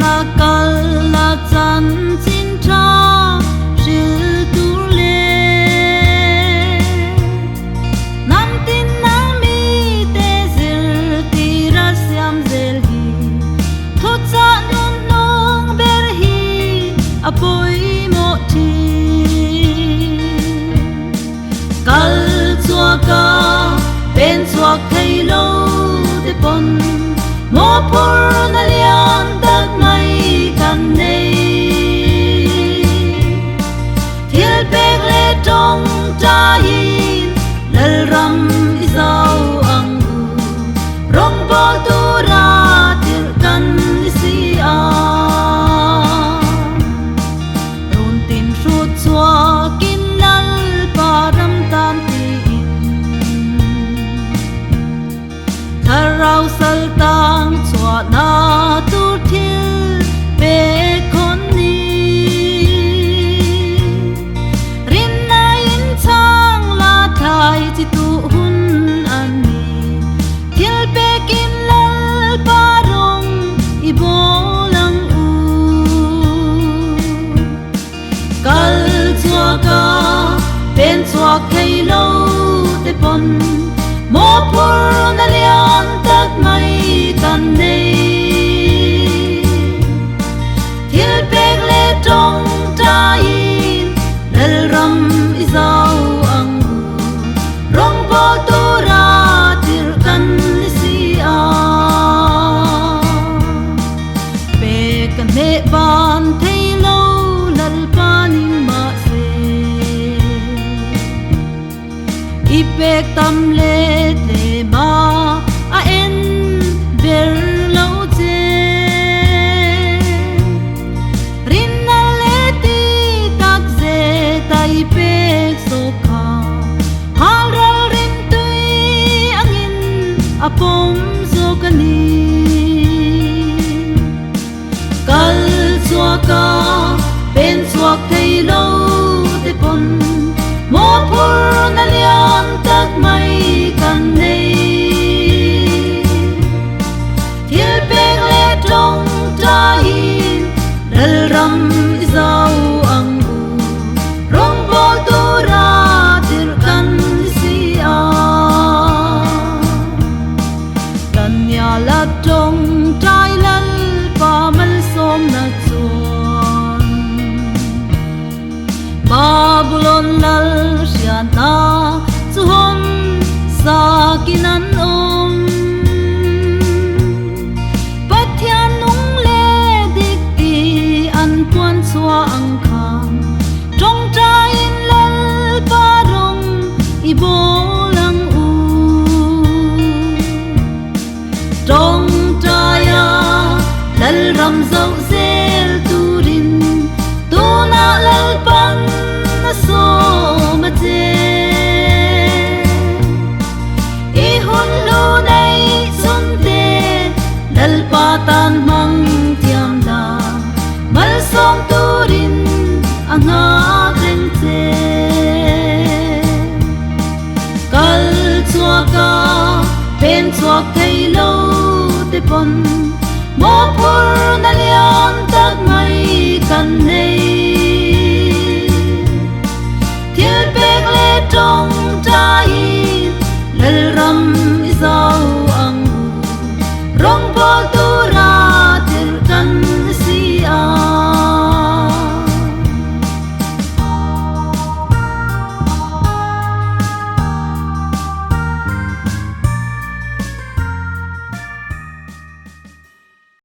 la kal la chan chin tha sil tur le nam tin nang mi te zir ti ra siam zel hi tho cha nun nong ber hi apoi mo thi kal chua ka pen chuak thei lo te pon mo por na lian tak mai kan nei thil pek le tong ta yin lal ram izau ang rong bo tu ra til kan si a ron tin ru chua kin lal pa ram tam ti rau sal tang chua na tu thil pe khon ni rin na in chang la thai chi tu hun an ni thil pe kin lal pa rong i bo lang u kal chua ka pen chua khai lo te pon mo por na lian tak mai kan nei thil pek le tong ta yin lal ram izau ang rong bo tu ra til kan si a pe kan me ban thei lo lal pa ning ma se ipek tam le ba a en ber lo che rin na le ti tak ze tai pek so kha hal ral rin tui angin apom zo kani kal chua ka pen chuak thei lo te pon mo por na lian tak mai kan nei thil pek le tong ta yin lal ram izau ang rong bo tu ra til kan si a kan ya la tong tai lal pa mal som na chuan babulon lal sian na chu hom sa kinan om pathian nung le dik ti an puan chua ang kham trong tra in lal pa rong i bo lang u trong tra ya lal ram zau zel turin tu na lal pan na so ma che tan mang thiam da mal som turin anga reng che kal chua ka pen chuak thei lo te pon mo por